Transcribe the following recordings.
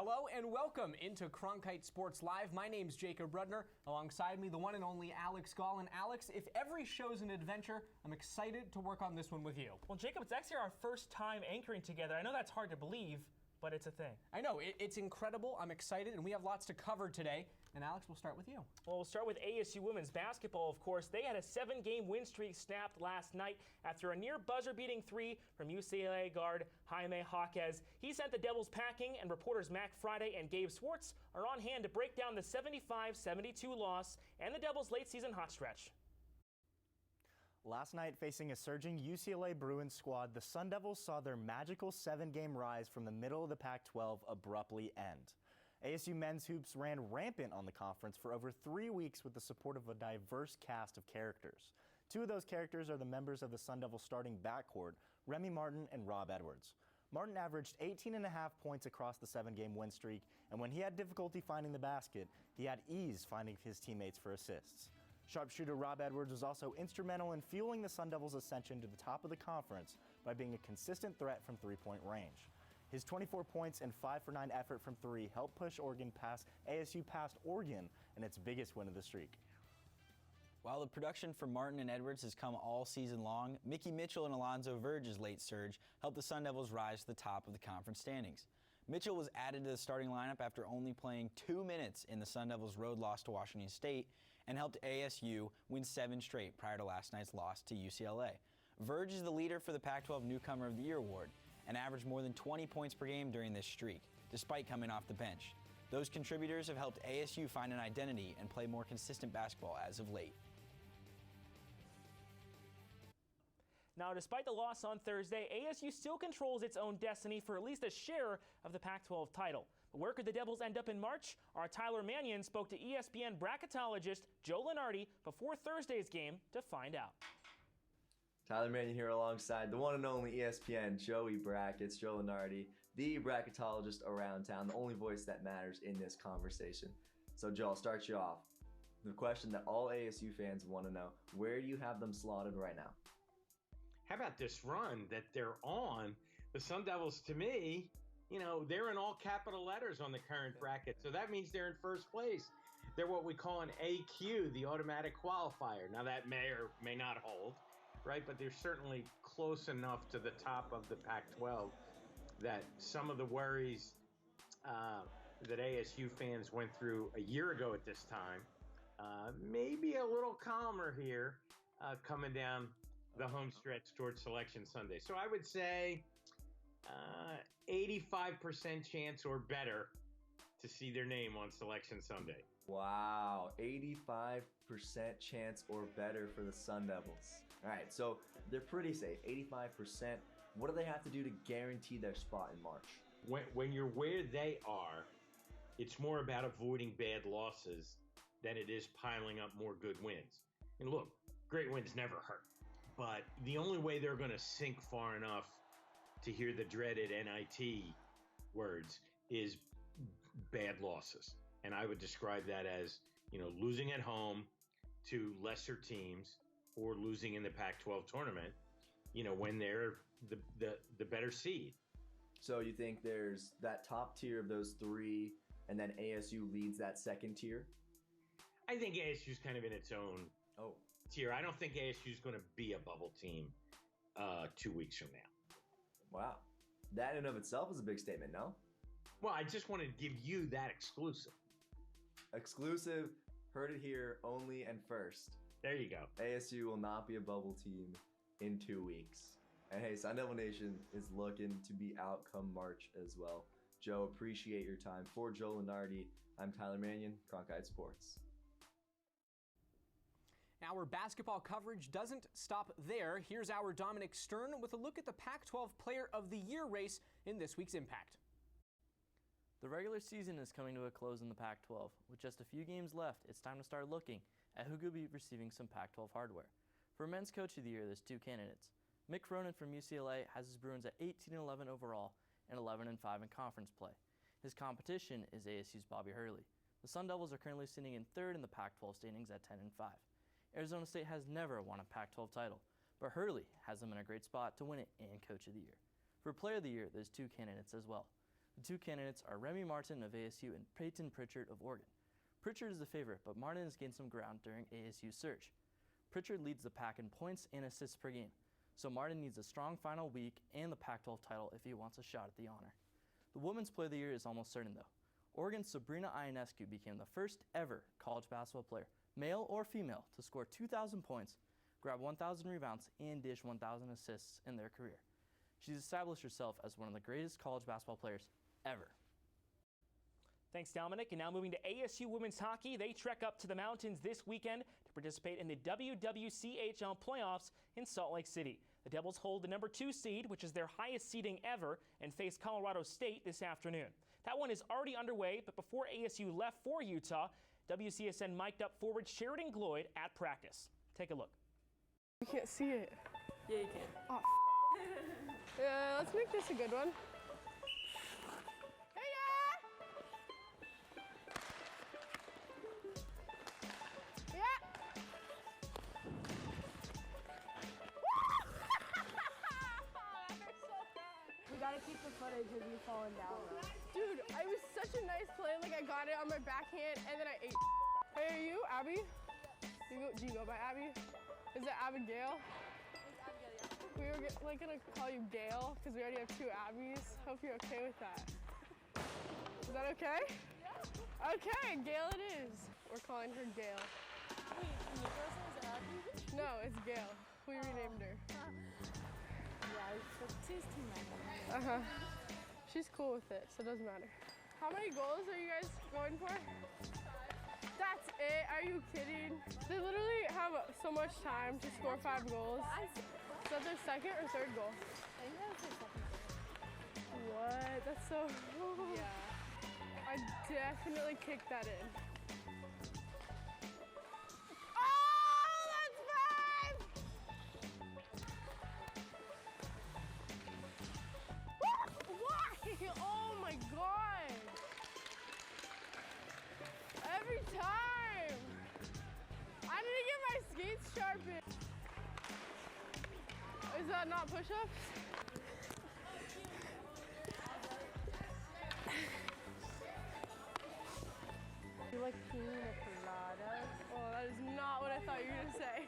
Hello and welcome into Cronkite Sports Live. My name's Jacob Rudner. Alongside me, the one and only Alex Gall. And Alex, if every show's an adventure, I'm excited to work on this one with you. Well, Jacob, it's actually our first time anchoring together. I know that's hard to believe, but it's a thing. I know, it's incredible. I'm excited, and we have lots to cover today. And Alex, we'll start with you. Well, we'll start with ASU women's basketball, of course. They had a 7-game win streak snapped last night after a near buzzer-beating three from UCLA guard Jaime Jaquez. He sent the Devils packing, and reporters Mac Friday and Gabe Swartz are on hand to break down the 75-72 loss and the Devils' late-season hot stretch. Last night, facing a surging UCLA Bruins squad, the Sun Devils saw their magical 7-game rise from the middle of the Pac-12 abruptly end. ASU men's hoops ran rampant on the conference for over 3 weeks with the support of a diverse cast of characters. Two of those characters are the members of the Sun Devils starting backcourt, Remy Martin and Rob Edwards. Martin averaged 18.5 points across the 7-game win streak, and when he had difficulty finding the basket, he had ease finding his teammates for assists. Sharpshooter Rob Edwards was also instrumental in fueling the Sun Devils' ascension to the top of the conference by being a consistent threat from three-point range. His 24 points and 5-for-9 effort from three helped push ASU past Oregon in its biggest win of the streak. While the production for Martin and Edwards has come all season long, Mickey Mitchell and Alonzo Verge's late surge helped the Sun Devils rise to the top of the conference standings. Mitchell was added to the starting lineup after only playing 2 minutes in the Sun Devils' road loss to Washington State and helped ASU win 7 straight prior to last night's loss to UCLA. Verge is the leader for the Pac-12 Newcomer of the Year award and averaged more than 20 points per game during this streak, despite coming off the bench. Those contributors have helped ASU find an identity and play more consistent basketball as of late. Now, despite the loss on Thursday, ASU still controls its own destiny for at least a share of the Pac-12 title. But where could the Devils end up in March? Our Tyler Mannion spoke to ESPN bracketologist Joe Lunardi before Thursday's game to find out. Tyler Mannion here alongside the one and only ESPN Joey Brackets, Joe Lunardi, the bracketologist around town, the only voice that matters in this conversation. So Joe, I'll start you off. The question that all ASU fans want to know, where do you have them slotted right now? How about this run that they're on? The Sun Devils, to me, they're in all capital letters on the current bracket. So that means they're in first place. They're what we call an AQ, the automatic qualifier. Now that may or may not hold, right? But they're certainly close enough to the top of the Pac-12 that some of the worries that ASU fans went through a year ago at this time may be a little calmer here coming down the home stretch towards Selection Sunday. So I would say 85% chance or better to see their name on Selection Sunday. Wow, 85% chance or better for the Sun Devils. All right, so they're pretty safe, 85%. What do they have to do to guarantee their spot in March? When you're where they are, it's more about avoiding bad losses than it is piling up more good wins. And look, great wins never hurt. But the only way they're going to sink far enough to hear the dreaded NIT words is bad losses. And I would describe that as, losing at home to lesser teams or losing in the Pac-12 tournament, when they're the better seed. So you think there's that top tier of those three, and then ASU leads that second tier? I think ASU's kind of in its own tier. I don't think ASU is going to be a bubble team 2 weeks from now. Wow. That in and of itself is a big statement, no? Well, I just wanted to give you that exclusive. Exclusive, heard it here, only and first. There you go. ASU will not be a bubble team in 2 weeks. And hey, Sun Devil Nation is looking to be out come March as well. Joe, appreciate your time. For Joe Lunardi, I'm Tyler Mannion, Cronkite Sports. Our basketball coverage doesn't stop there. Here's our Dominic Stern with a look at the Pac-12 Player of the Year race in this week's Impact. The regular season is coming to a close in the Pac-12. With just a few games left, it's time to start looking at who could be receiving some Pac-12 hardware. For Men's Coach of the Year, there's 2 candidates. Mick Cronin from UCLA has his Bruins at 18-11 overall and 11-5 in conference play. His competition is ASU's Bobby Hurley. The Sun Devils are currently sitting in 3rd in the Pac-12 standings at 10-5. Arizona State has never won a Pac-12 title, but Hurley has them in a great spot to win it and Coach of the Year. For Player of the Year, there's 2 candidates as well. The two candidates are Remy Martin of ASU and Peyton Pritchard of Oregon. Pritchard is the favorite, but Martin has gained some ground during ASU's search. Pritchard leads the pack in points and assists per game, so Martin needs a strong final week and the Pac-12 title if he wants a shot at the honor. The Women's Player of the Year is almost certain, though. Oregon's Sabrina Ionescu became the first ever college basketball player, male or female, to score 2,000 points, grab 1,000 rebounds, and dish 1,000 assists in their career. She's established herself as one of the greatest college basketball players ever. Thanks, Dominic. And now moving to ASU women's hockey. They trek up to the mountains this weekend to participate in the WWCHL playoffs in Salt Lake City. The Devils hold the number 2 seed, which is their highest seeding ever, and face Colorado State this afternoon. That one is already underway, but before ASU left for Utah, WCSN mic'd up forward Sheridan Gloyd at practice. Take a look. You can't see it. Yeah, you can. Oh, let's make this a good one. Hey, yeah! Yeah! We gotta keep the footage of you falling down. Dude, it was such a nice play. Like, I got it on my backhand, and then I ate. Hey, are you Abby? Do you go by Abby? Is it Abigail? We were gonna call you Gail because we already have 2 Abbies. Hope you're okay with that. Is that okay? Yeah. Okay, Gail it is. We're calling her Gail. Wait, and the girl's name is Abby? No, it's Gail. We renamed her. Yeah, she's too many. She's cool with it, so it doesn't matter. How many goals are you guys going for? 5. That's it? Are you kidding? They literally have so much time to score 5 goals. Is that their second or third goal? I think that was their second goal. What? That's so... Yeah. I definitely kicked that in. Oh, that's 5! Why? Oh my God! Every time! I need to get my skates sharpened. Is that not push-ups? You like pina coladas? Oh, that is not what I thought you were gonna say.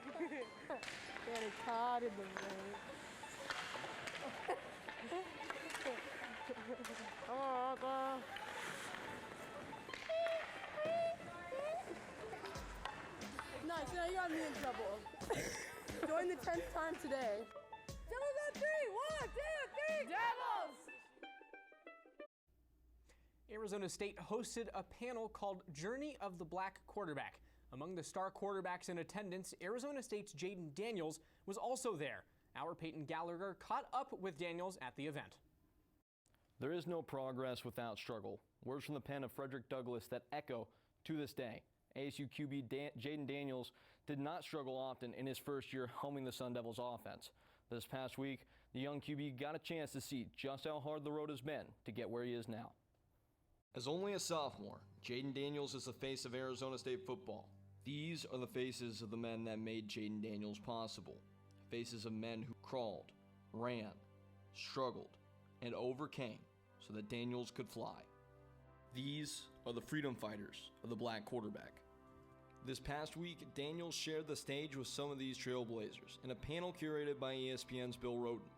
Get it caught in the rain. Come on, Uncle. Nice, now you got me in trouble. Join the 10th time today. Devils on 3! 1, 2, 3! Devils! Arizona State hosted a panel called Journey of the Black Quarterback. Among the star quarterbacks in attendance, Arizona State's Jaden Daniels was also there. Our Peyton Gallagher caught up with Daniels at the event. There is no progress without struggle. Words from the pen of Frederick Douglass that echo to this day. ASU QB Jaden Daniels did not struggle often in his first year helming the Sun Devils offense. This past week, the young QB got a chance to see just how hard the road has been to get where he is now. As only a sophomore, Jaden Daniels is the face of Arizona State football. These are the faces of the men that made Jaden Daniels possible. Faces of men who crawled, ran, struggled, and overcame so that Daniels could fly. These are the freedom fighters of the black quarterback. This past week, Daniels shared the stage with some of these trailblazers in a panel curated by ESPN's Bill Roden.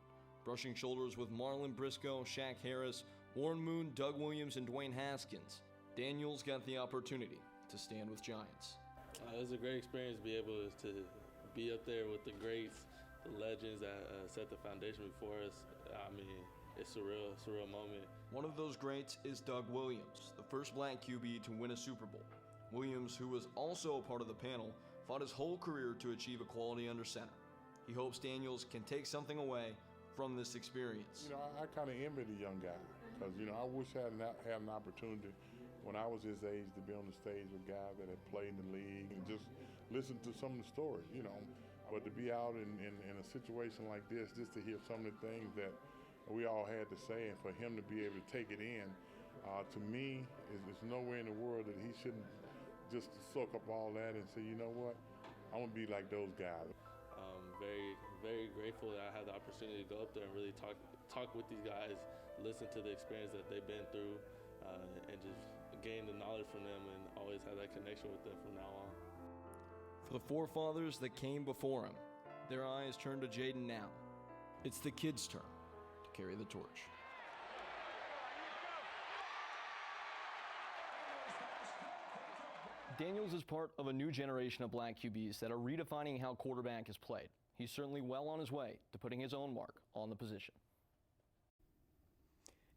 Brushing shoulders with Marlon Briscoe, Shaq Harris, Warren Moon, Doug Williams, and Dwayne Haskins, Daniels got the opportunity to stand with giants. It was a great experience to be able to be up there with the greats, the legends that set the foundation before us. I mean, it's a surreal moment. One of those greats is Doug Williams, the first black QB to win a Super Bowl. Williams, who was also a part of the panel, fought his whole career to achieve equality under center. He hopes Daniels can take something away from this experience. You know, I kind of envy the young guy because, you know, I wish I had an opportunity when I was his age to be on the stage with guys that had played in the league and just listen to some of the stories, you know. But to be out in a situation like this, just to hear some of the things that we all had to say, and for him to be able to take it in, to me, is nowhere in the world that he shouldn't just soak up all that and say, you know what, I want to be like those guys. Very, very grateful that I had the opportunity to go up there and really talk with these guys listen to the experience that they've been through and just gain the knowledge from them and always have that connection with them from now on. For the forefathers that came before him, their eyes turn to Jaden now. It's the kids' turn to carry the torch. Daniels is part of a new generation of black QBs that are redefining how quarterback is played. He's certainly well on his way to putting his own mark on the position.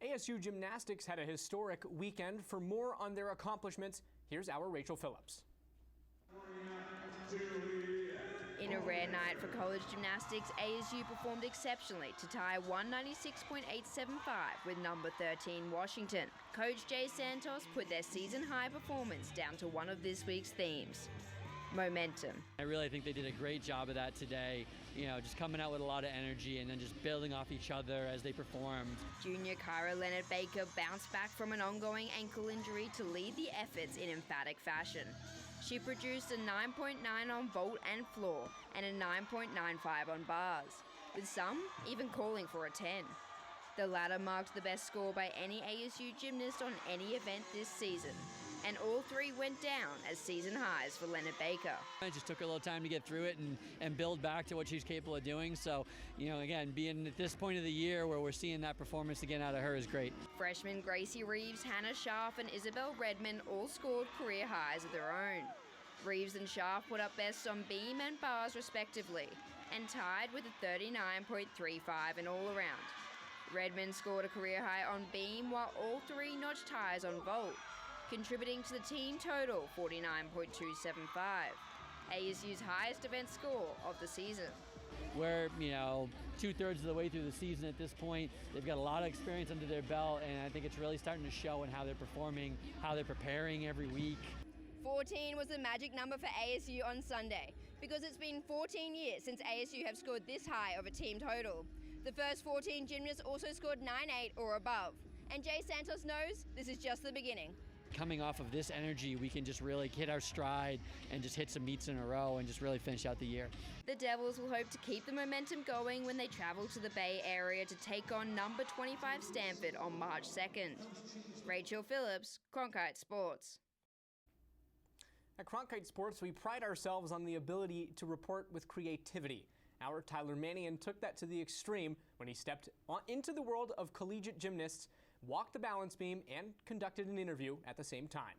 ASU Gymnastics had a historic weekend. For more on their accomplishments, here's our Rachel Phillips. In a rare night for college gymnastics, ASU performed exceptionally to tie 196.875 with number 13 Washington. Coach Jay Santos put their season-high performance down to one of this week's themes: momentum. I really think they did a great job of that today, just coming out with a lot of energy and then just building off each other as they performed. Junior Kyra Leonard Baker bounced back from an ongoing ankle injury to lead the efforts in emphatic fashion. She produced a 9.9 on vault and floor and a 9.95 on bars, with some even calling for a 10. The latter marked the best score by any ASU gymnast on any event this season, and all three went down as season highs for Leonard Baker. It just took her a little time to get through it and build back to what she's capable of doing. So, again, being at this point of the year where we're seeing that performance again out of her is great. Freshmen Gracie Reeves, Hannah Scharf, and Isabel Redmond all scored career highs of their own. Reeves and Scharf put up best on beam and bars respectively, and tied with a 39.35 in all around. Redmond scored a career high on beam while all three notched highs on vault, contributing to the team total 49.275, ASU's highest event score of the season. We're, 2/3 of the way through the season at this point. They've got a lot of experience under their belt, and I think it's really starting to show in how they're performing, how they're preparing every week. 14 was the magic number for ASU on Sunday, because it's been 14 years since ASU have scored this high of a team total. The first 14 gymnasts also scored 9.8 or above, and Jay Santos knows this is just the beginning. Coming off of this energy, we can just really hit our stride and just hit some meets in a row and just really finish out the year. The Devils will hope to keep the momentum going when they travel to the Bay Area to take on number 25 Stanford on March 2nd. Rachel Phillips, Cronkite Sports. At Cronkite Sports, we pride ourselves on the ability to report with creativity. Our Tyler Mannion took that to the extreme when he stepped into the world of collegiate gymnasts, walked the balance beam, and conducted an interview at the same time.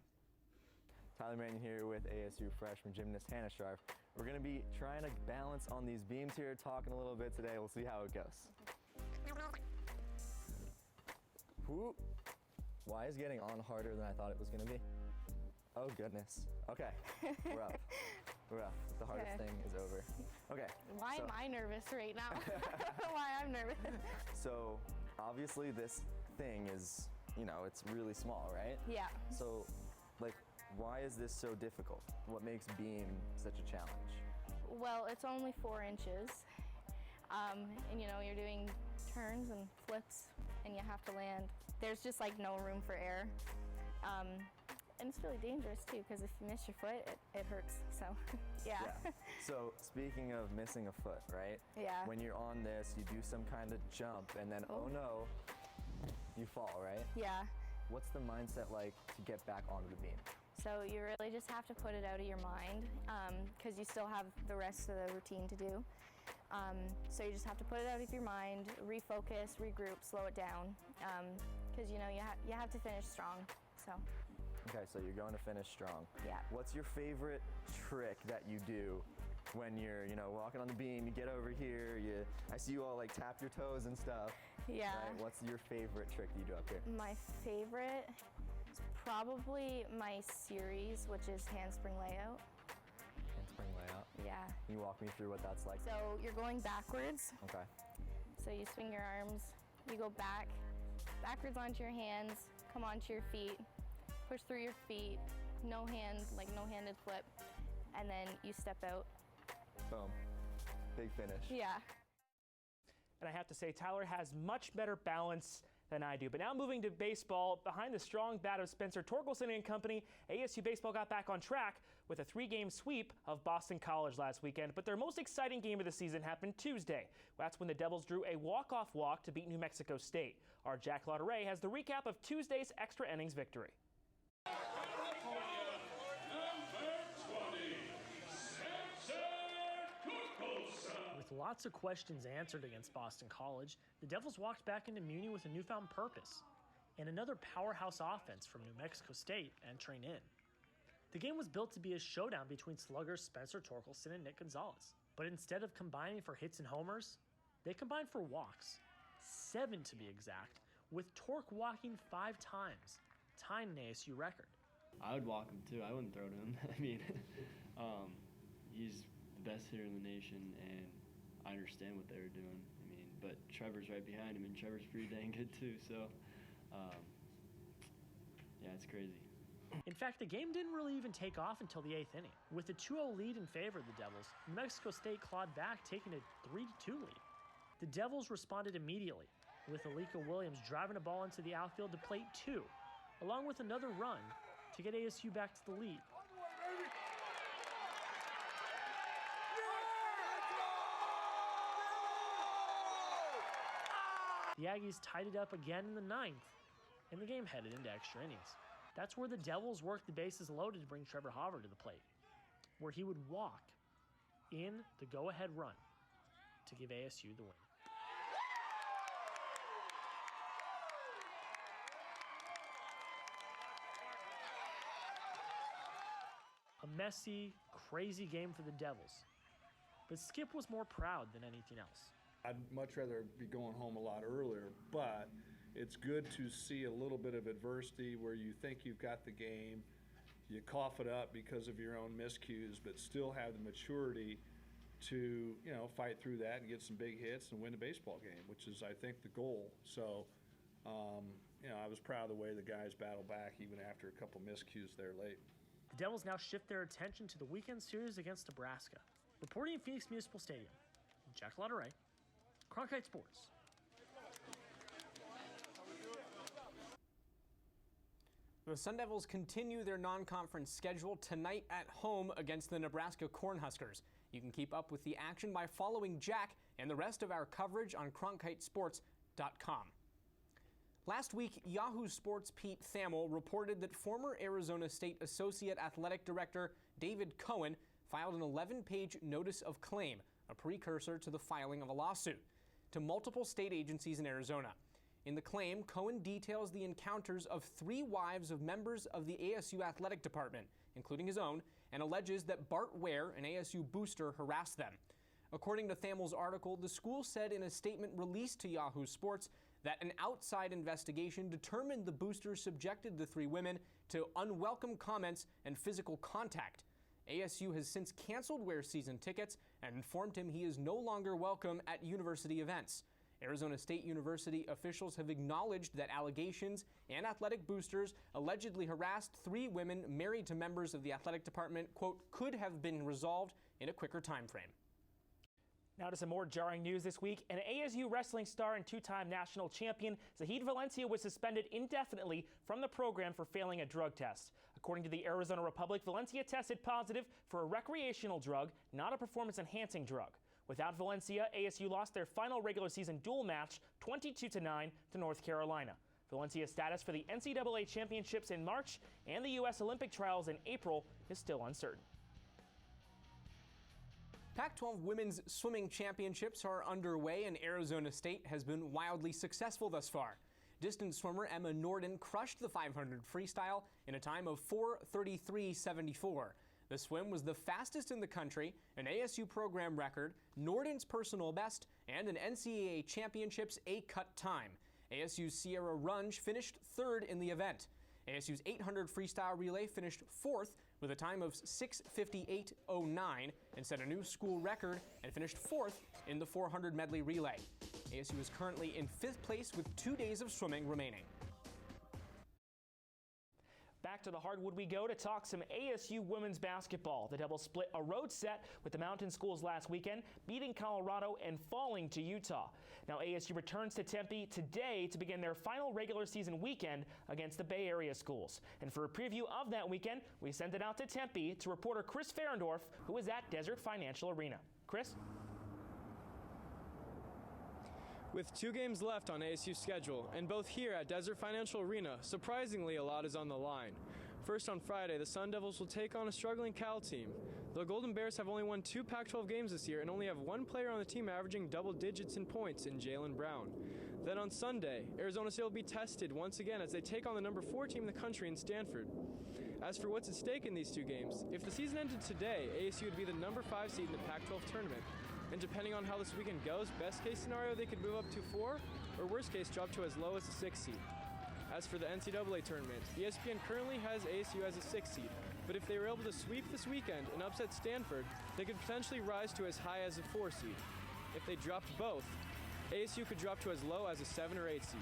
Tyler Mannion here with ASU freshman gymnast Hannah Scharf. We're going to be trying to balance on these beams here, talking a little bit today. We'll see how it goes. Whoop. Why is getting on harder than I thought it was going to be? Oh, goodness. Okay, we're up. We're up. The hardest thing is over. Okay. Why am I nervous right now? Why I'm nervous? So, obviously this thing is, it's really small, right? Yeah. So, why is this so difficult? What makes beam such a challenge? Well, it's only 4 inches. And you're doing turns and flips and you have to land. There's just no room for air. And it's really dangerous too, because if you miss your foot, it hurts, so yeah. So speaking of missing a foot, right? Yeah. When you're on this, you do some kind of jump and then, oh no, you fall, right? Yeah. What's the mindset like to get back onto the beam? So you really just have to put it out of your mind, because you still have the rest of the routine to do. So you just have to put it out of your mind, refocus, regroup, slow it down, because you have to finish strong. So. Okay, so you're going to finish strong. Yeah. What's your favorite trick that you do when you're, walking on the beam? You get over here. I see you all tap your toes and stuff. Yeah. Right? What's your favorite trick that you do up here? My favorite is probably my series, which is handspring layout. Handspring layout. Yeah. Can you walk me through what that's like? So you're going backwards. Okay. So you swing your arms, you go backwards onto your hands, come onto your feet, push through your feet, no-handed flip, and then you step out. Boom. Big finish. Yeah. And I have to say, Tyler has much better balance than I do. But now moving to baseball, behind the strong bat of Spencer Torkelson and company, ASU baseball got back on track with a 3-game sweep of Boston College last weekend. But their most exciting game of the season happened Tuesday. That's when the Devils drew a walk-off walk to beat New Mexico State. Our Jack Lauderay has the recap of Tuesday's extra innings victory. With lots of questions answered against Boston College, the Devils walked back into Muni with a newfound purpose and another powerhouse offense from New Mexico State entering in. The game was built to be a showdown between sluggers Spencer Torkelson and Nick Gonzalez, but instead of combining for hits and homers, they combined for walks, 7 to be exact, with Tork walking 5 times, tying an ASU record. I would walk him too. I wouldn't throw to him. I mean, he's the best hitter in the nation, and I understand what they were doing. I mean, but Trevor's right behind him, and Trevor's pretty dang good too. So, yeah, it's crazy. In fact, the game didn't really even take off until the 8th inning. With a 2-0 lead in favor of the Devils, New Mexico State clawed back, taking a 3-2 lead. The Devils responded immediately, with Alika Williams driving a ball into the outfield to plate 2, along with another run to get ASU back to the lead. The Aggies tied it up again in the 9th, and the game headed into extra innings. That's where the Devils worked the bases loaded to bring Trevor Hauver to the plate, where he would walk in the go-ahead run to give ASU the win. A messy, crazy game for the Devils, but Skip was more proud than anything else. I'd much rather be going home a lot earlier, but it's good to see a little bit of adversity where you think you've got the game, you cough it up because of your own miscues, but still have the maturity to, fight through that and get some big hits and win a baseball game, which is, I think, the goal. So, I was proud of the way the guys battled back even after a couple miscues there late. The Devils now shift their attention to the weekend series against Nebraska. Reporting in Phoenix Municipal Stadium, Jack Lauderay, Cronkite Sports. The Sun Devils continue their non-conference schedule tonight at home against the Nebraska Cornhuskers. You can keep up with the action by following Jack and the rest of our coverage on CronkiteSports.com. Last week, Yahoo Sports' Pete Thamel reported that former Arizona State Associate Athletic Director David Cohen filed an 11-page notice of claim, a precursor to the filing of a lawsuit, to multiple state agencies in Arizona. In the claim, Cohen details the encounters of 3 wives of members of the ASU athletic department, including his own, and alleges that Bart Ware, an ASU booster, harassed them. According to Thamel's article, the school said in a statement released to Yahoo Sports that an outside investigation determined the boosters subjected the 3 women to unwelcome comments and physical contact. ASU has since canceled Ware's season tickets and informed him he is no longer welcome at university events. Arizona State University officials have acknowledged that allegations and athletic boosters allegedly harassed 3 women married to members of the athletic department, quote, could have been resolved in a quicker time frame. Now to some more jarring news this week. An ASU wrestling star and 2-time national champion, Zahid Valencia, was suspended indefinitely from the program for failing a drug test. According to the Arizona Republic, Valencia tested positive for a recreational drug, not a performance-enhancing drug. Without Valencia, ASU lost their final regular season duel match 22-9 to North Carolina. Valencia's status for the NCAA championships in March and the U.S. Olympic trials in April is still uncertain. Pac-12 women's swimming championships are underway, and Arizona State has been wildly successful thus far. Distance swimmer Emma Norden crushed the 500 freestyle in a time of 4:33.74. The swim was the fastest in the country, an ASU program record, Norden's personal best, and an NCAA Championships A-cut time. ASU's Sierra Runge finished 3rd in the event. ASU's 800 freestyle relay finished 4th with a time of 6:58.09 and set a new school record and finished 4th in the 400 medley relay. ASU is currently in 5th place with 2 days of swimming remaining. Back back to the hardwood we go to talk some ASU women's basketball. The Devils split a road set with the Mountain Schools last weekend, beating Colorado and falling to Utah. Now ASU returns to Tempe today to begin their final regular season weekend against the Bay Area schools. And for a preview of that weekend, we send it out to Tempe to reporter Chris Ferendorf, who is at Desert Financial Arena. Chris? With 2 games left on ASU's schedule, and both here at Desert Financial Arena, surprisingly a lot is on the line. First on Friday, the Sun Devils will take on a struggling Cal team. The Golden Bears have only won 2 Pac-12 games this year and only have 1 player on the team averaging double digits in points in Jalen Brown. Then on Sunday, Arizona State will be tested once again as they take on the number 4 team in the country in Stanford. As for what's at stake in these 2 games, if the season ended today, ASU would be the number 5 seed in the Pac-12 tournament. And depending on how this weekend goes, best case scenario, they could move up to 4, or worst case, drop to as low as a 6 seed. As for the NCAA tournament, ESPN currently has ASU as a 6 seed, but if they were able to sweep this weekend and upset Stanford, they could potentially rise to as high as a 4 seed. If they dropped both, ASU could drop to as low as a 7 or 8 seed.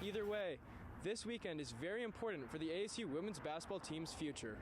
Either way, this weekend is very important for the ASU women's basketball team's future.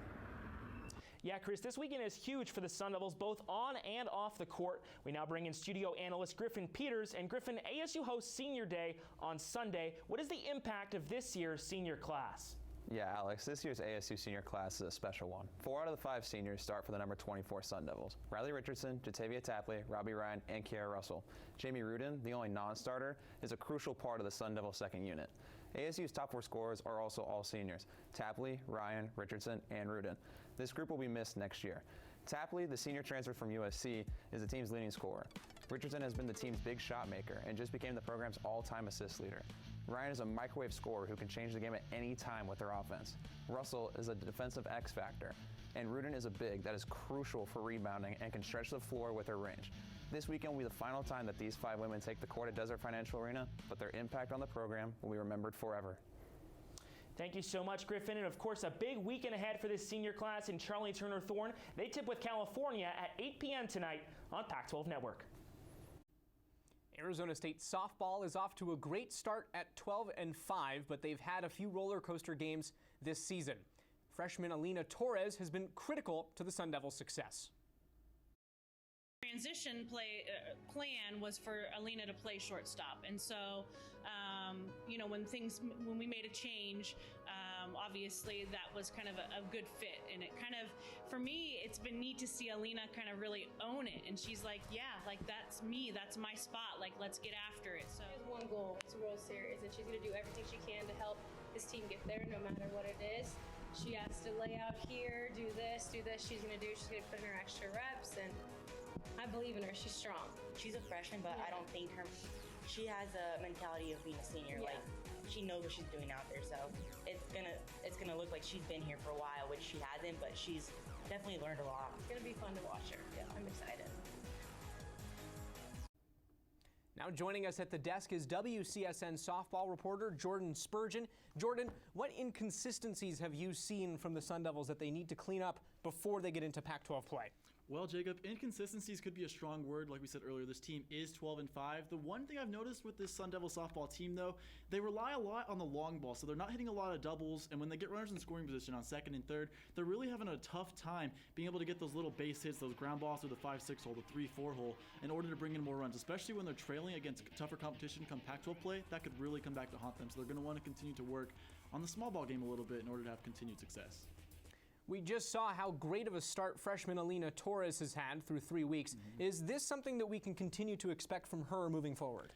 Yeah, Chris, this weekend is huge for the Sun Devils, both on and off the court. We now bring in studio analyst Griffin Peters. And Griffin, ASU hosts Senior Day on Sunday. What is the impact of this year's senior class? Yeah, Alex, this year's ASU senior class is a special one. 4 out of the 5 seniors start for the number 24 Sun Devils. Riley Richardson, Jatavia Tapley, Robbie Ryan, and Kiara Russell. Jamie Rudin, the only non-starter, is a crucial part of the Sun Devil second unit. ASU's top 4 scorers are also all seniors: Tapley, Ryan, Richardson, and Rudin. This group will be missed next year. Tapley, the senior transfer from USC, is the team's leading scorer. Richardson has been the team's big shot maker and just became the program's all-time assist leader. Ryan is a microwave scorer who can change the game at any time with their offense. Russell is a defensive X factor, and Rudin is a big that is crucial for rebounding and can stretch the floor with her range. This weekend will be the final time that these 5 women take the court at Desert Financial Arena, but their impact on the program will be remembered forever. Thank you so much, Griffin. And of course, a big weekend ahead for this senior class in Charlie Turner Thorne. They tip with California at 8 p.m. tonight on Pac-12 Network. Arizona State softball is off to a great start at 12-5, but they've had a few roller coaster games this season. Freshman Alina Torres has been critical to the Sun Devils' success. Transition plan was for Alina to play shortstop, and so when we made a change, obviously that was kind of a good fit, and it kind of, for me, it's been neat to see Alina kind of really own it, and she's like, yeah, like that's me, that's my spot, like let's get after it. So she has one goal, it's a World Series, and she's going to do everything she can to help this team get there, no matter what it is. She has to lay out here, do this, she's going to do, she's going to put in her extra reps, and I believe in her. She's strong. She's a freshman, but I don't think she has a mentality of being a senior. Yeah. Like she knows what she's doing out there, so it's gonna look like she's been here for a while, which she hasn't, but she's definitely learned a lot. It's gonna be fun to watch her. Yeah, I'm excited. Now joining us at the desk is WCSN softball reporter Jordan Spurgeon. Jordan, what inconsistencies have you seen from the Sun Devils that they need to clean up before they get into Pac-12 play? Well, Jacob, inconsistencies could be a strong word. Like we said earlier, this team is 12-5. The one thing I've noticed with this Sun Devil softball team, though, they rely a lot on the long ball, so they're not hitting a lot of doubles, and when they get runners in scoring position on second and third, they're really having a tough time being able to get those little base hits, those ground balls through the 5-6 hole, the 3-4 hole, in order to bring in more runs, especially when they're trailing against tougher competition come Pac-12 play. That could really come back to haunt them, so they're going to want to continue to work on the small ball game a little bit in order to have continued success. We just saw how great of a start freshman Alina Torres has had through 3 weeks. Is this something that we can continue to expect from her moving forward?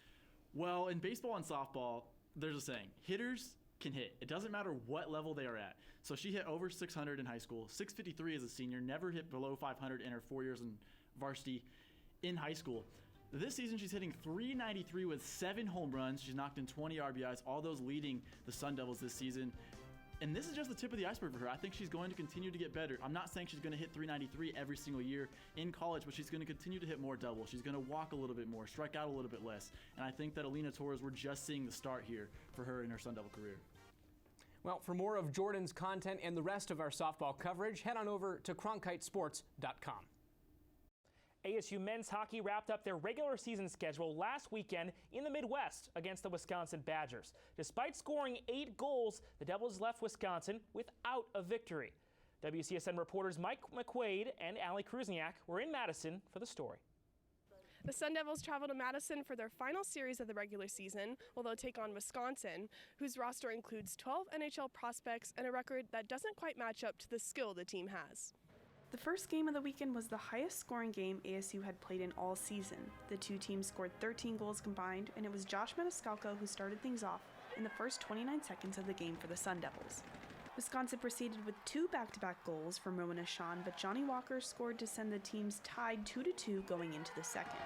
Well, in baseball and softball, there's a saying, hitters can hit. It doesn't matter what level they are at. So she hit over 600 in high school, 653 as a senior, never hit below 500 in her 4 years in varsity in high school. This season, she's hitting .393 with 7 home runs. She's knocked in 20 RBIs, all those leading the Sun Devils this season. And this is just the tip of the iceberg for her. I think she's going to continue to get better. I'm not saying she's going to hit .393 every single year in college, but she's going to continue to hit more doubles. She's going to walk a little bit more, strike out a little bit less. And I think that Alina Torres, we're just seeing the start here for her in her Sun Devil career. Well, for more of Jordan's content and the rest of our softball coverage, head on over to CronkiteSports.com. ASU men's hockey wrapped up their regular season schedule last weekend in the Midwest against the Wisconsin Badgers. Despite scoring 8 goals, the Devils left Wisconsin without a victory. WCSN reporters Mike McQuaid and Allie Krusniak were in Madison for the story. The Sun Devils travel to Madison for their final series of the regular season, where they'll take on Wisconsin, whose roster includes 12 NHL prospects and a record that doesn't quite match up to the skill the team has. The first game of the weekend was the highest scoring game ASU had played in all season. The two teams scored 13 goals combined, and it was Josh Maniscalco who started things off in the first 29 seconds of the game for the Sun Devils. Wisconsin proceeded with 2 back-to-back goals from Rowan Ashan, but Johnny Walker scored to send the teams tied 2-2 going into the second.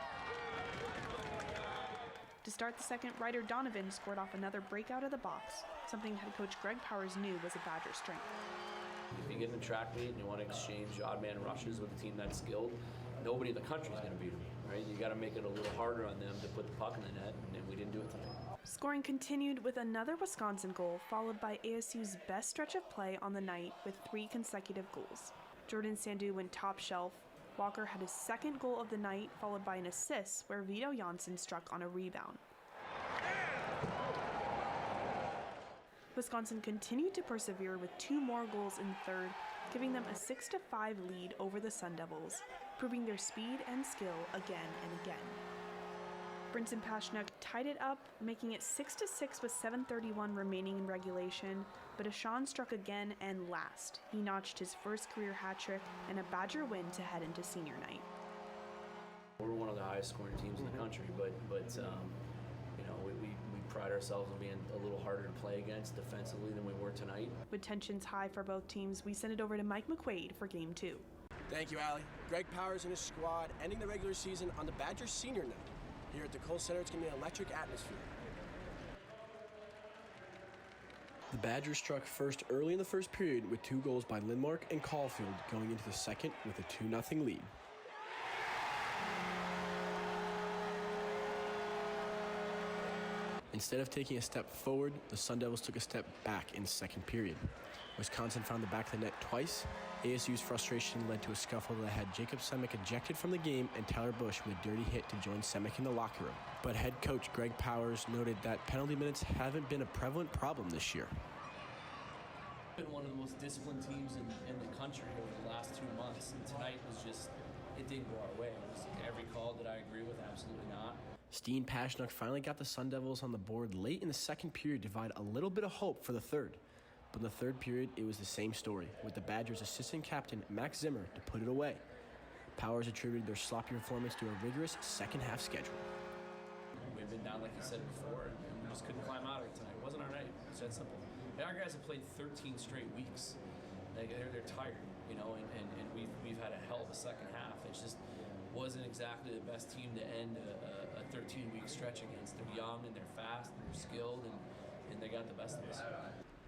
To start the second, Ryder Donovan scored off another breakout of the box, something head coach Greg Powers knew was a Badger strength. If you get in the track meet and you want to exchange odd man rushes with a team that's skilled, nobody in the country is going to beat them, right? You got to make it a little harder on them to put the puck in the net, and we didn't do it tonight. Scoring continued with another Wisconsin goal, followed by ASU's best stretch of play on the night with 3 consecutive goals. Jordan Sandu went top shelf. Walker had his second goal of the night, followed by an assist where Vito Janssen struck on a rebound. Wisconsin continued to persevere with 2 more goals in the third, giving them a 6-5 lead over the Sun Devils, proving their speed and skill again and again. Brinson Pashnuk tied it up, making it 6-6 with 7:31 remaining in regulation, but Ashan struck again and last. He notched his first career hat trick and a Badger win to head into senior night. We're one of the highest scoring teams in the country, but you know, we pride ourselves on being a little harder to play against defensively than we were tonight. With tensions high for both teams, we send it over to Mike McQuaid for Game 2. Thank you, Allie. Greg Powers and his squad ending the regular season on the Badgers senior night. Here at the Kohl Center, it's going to be an electric atmosphere. The Badgers struck first early in the first period with 2 goals by Lindmark and Caulfield, going into the second with a 2-0 lead. Instead of taking a step forward, the Sun Devils took a step back in the second period. Wisconsin found the back of the net twice. ASU's frustration led to a scuffle that had Jacob Semick ejected from the game and Tyler Bush with a dirty hit to join Semick in the locker room. But head coach Greg Powers noted that penalty minutes haven't been a prevalent problem this year. Been one of the most disciplined teams in the country over the last 2 months, and tonight was just, it didn't go our way. It was every call that I agree with, absolutely not. Steen Pashnuk finally got the Sun Devils on the board late in the second period to provide a little bit of hope for the third. But in the third period, it was the same story, with the Badgers' assistant captain, Max Zimmer, to put it away. Powers attributed their sloppy performance to a rigorous second-half schedule. We've been down, like you said before, and we just couldn't climb out of it tonight. It wasn't our night. It's that simple. And our guys have played 13 straight weeks. They're tired, you know, and we've had a hell of a second half. It just wasn't exactly the best team to end a 13-week stretch against. They're young, and they're fast, and they're skilled, and they got the best of us.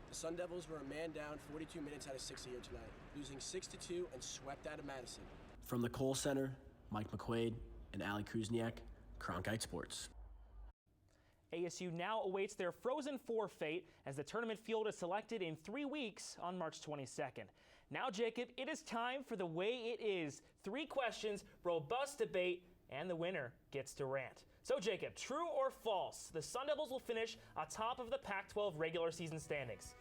The Sun Devils were a man down 42 minutes out of 60 here tonight, losing 6-2 and swept out of Madison. From the Kohl Center, Mike McQuaid and Allie Krusniak, Cronkite Sports. ASU now awaits their Frozen Four fate as the tournament field is selected in 3 weeks on March 22nd. Now, Jacob, it is time for the way it is. 3 questions, robust debate, and the winner gets to rant. So, Jacob, true or false, the Sun Devils will finish atop of the Pac-12 regular season standings?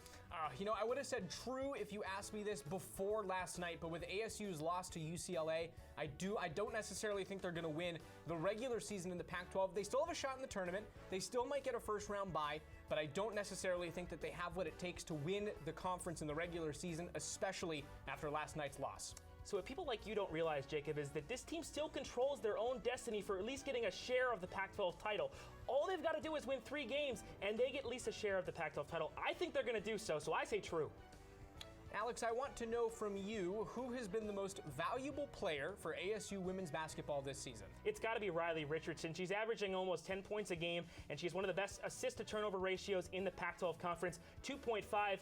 You know, I would have said true if you asked me this before last night, but with ASU's loss to UCLA, I don't necessarily think they're going to win the regular season in the Pac-12. They still have a shot in the tournament. They still might get a first-round bye, but I don't necessarily think that they have what it takes to win the conference in the regular season, especially after last night's loss. So what people like you don't realize, Jacob, is that this team still controls their own destiny for at least getting a share of the Pac-12 title. All they've got to do is win 3 games, and they get at least a share of the Pac-12 title. I think they're going to do so I say true. Alex, I want to know from you, who has been the most valuable player for ASU women's basketball this season? It's got to be Riley Richardson. She's averaging almost 10 points a game, and she's one of the best assist-to-turnover ratios in the Pac-12 Conference. 2.52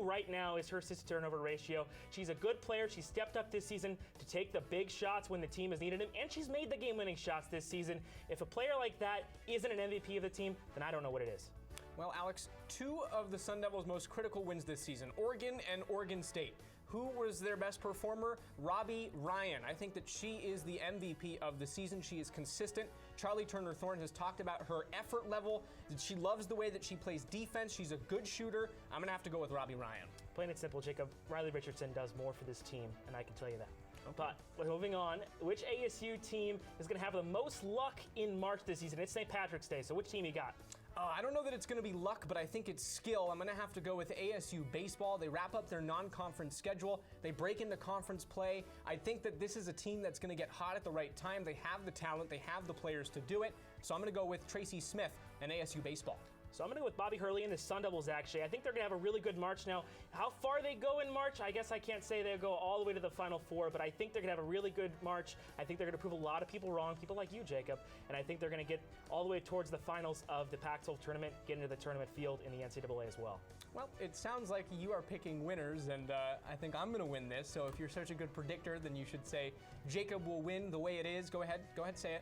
right now is her assist-to-turnover ratio. She's a good player. She stepped up this season to take the big shots when the team has needed them, and she's made the game-winning shots this season. If a player like that isn't an MVP of the team, then I don't know what it is. Well, Alex, two of the Sun Devils' most critical wins this season, Oregon and Oregon State. Who was their best performer? Robbie Ryan. I think that she is the MVP of the season. She is consistent. Charlie Turner-Thorne has talked about her effort level. She loves the way that she plays defense. She's a good shooter. I'm going to have to go with Robbie Ryan. Plain and simple, Jacob. Riley Richardson does more for this team, and I can tell you that. Okay. But moving on, which ASU team is going to have the most luck in March this season? It's St. Patrick's Day, so which team you got? I don't know that it's going to be luck, but I think it's skill. I'm going to have to go with ASU baseball. They wrap up their non-conference schedule. They break into conference play. I think that this is a team that's going to get hot at the right time. They have the talent. They have the players to do it. So I'm going to go with Tracy Smith and ASU baseball. So I'm going to go with Bobby Hurley and the Sun Devils, actually. I think they're going to have a really good March now. How far they go in March, I guess I can't say they'll go all the way to the Final Four, but I think they're going to have a really good March. I think they're going to prove a lot of people wrong, people like you, Jacob, and I think they're going to get all the way towards the finals of the Pac-12 tournament, get into the tournament field in the NCAA as well. Well, it sounds like you are picking winners, and I think I'm going to win this. So if you're such a good predictor, then you should say Jacob will win the way it is. Go ahead, say it.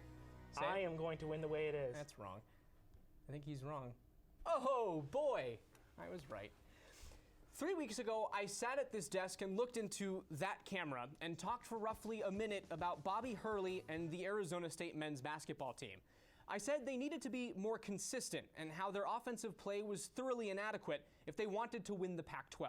I am going to win the way it is. That's wrong. I think he's wrong. Oh boy, I was right. 3 weeks ago, I sat at this desk and looked into that camera and talked for roughly a minute about Bobby Hurley and the Arizona State men's basketball team. I said they needed to be more consistent and how their offensive play was thoroughly inadequate if they wanted to win the Pac-12.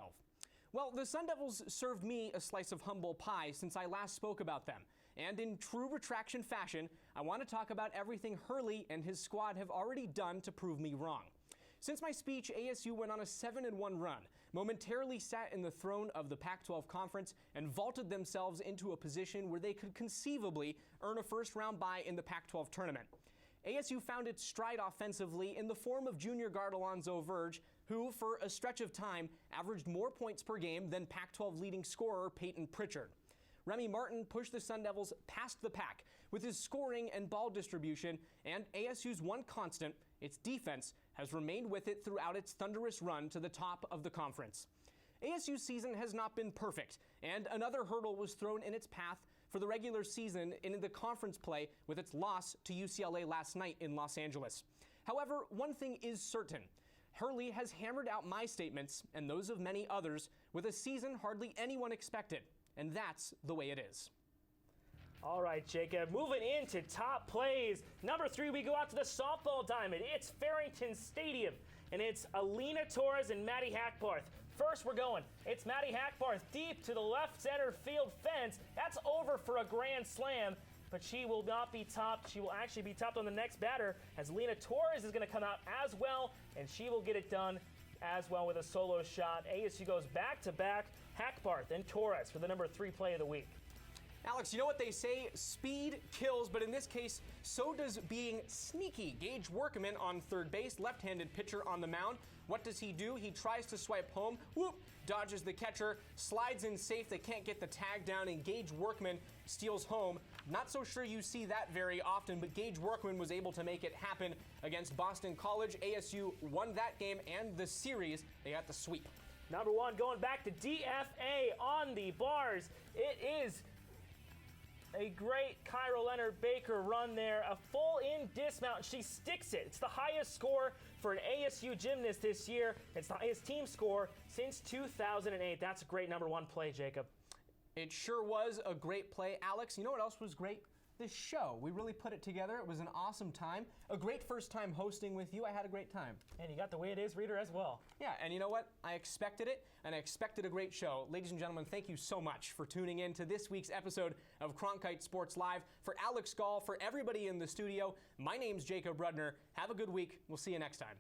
Well, the Sun Devils served me a slice of humble pie since I last spoke about them. And in true retraction fashion, I want to talk about everything Hurley and his squad have already done to prove me wrong. Since my speech, ASU went on a 7-1 run, momentarily sat in the throne of the Pac-12 Conference, and vaulted themselves into a position where they could conceivably earn a first-round bye in the Pac-12 tournament. ASU found its stride offensively in the form of junior guard Alonzo Verge, who, for a stretch of time, averaged more points per game than Pac-12 leading scorer Peyton Pritchard. Remy Martin pushed the Sun Devils past the pack with his scoring and ball distribution, and ASU's one constant, its defense, has remained with it throughout its thunderous run to the top of the conference. ASU's season has not been perfect, and another hurdle was thrown in its path for the regular season in the conference play with its loss to UCLA last night in Los Angeles. However, one thing is certain. Hurley has hammered out my statements and those of many others with a season hardly anyone expected, and that's the way it is. All right, Jacob, moving into top plays. Number 3, we go out to the softball diamond. It's Farrington Stadium, and it's Alina Torres and Maddie Hackbarth. First, we're going. It's Maddie Hackbarth deep to the left center field fence. That's over for a grand slam, but she will not be topped. She will actually be topped on the next batter, as Alina Torres is going to come out as well, and she will get it done as well with a solo shot. ASU goes back-to-back, Hackbarth and Torres for the number 3 play of the week. Alex, you know what they say? Speed kills, but in this case, so does being sneaky. Gage Workman on third base, left-handed pitcher on the mound. What does he do? He tries to swipe home, whoop, dodges the catcher, slides in safe. They can't get the tag down, and Gage Workman steals home. Not so sure you see that very often, but Gage Workman was able to make it happen against Boston College. ASU won that game and the series. They got the sweep. Number 1, going back to DFA on the bars. It is a great Kyra Leonard Baker run there, a full in dismount. She sticks it. It's the highest score for an ASU gymnast this year. It's the highest team score since 2008. That's a great number 1 play, Jacob. It sure was a great play, Alex. You know what else was great? This show. We really put it together. It was an awesome time. A great first time hosting with you. I had a great time. And you got the way it is reader as well. Yeah, and you know what? I expected it, and I expected a great show. Ladies and gentlemen, thank you so much for tuning in to this week's episode of Cronkite Sports Live. For Alex Gall, for everybody in the studio, my name's Jacob Rudner. Have a good week. We'll see you next time.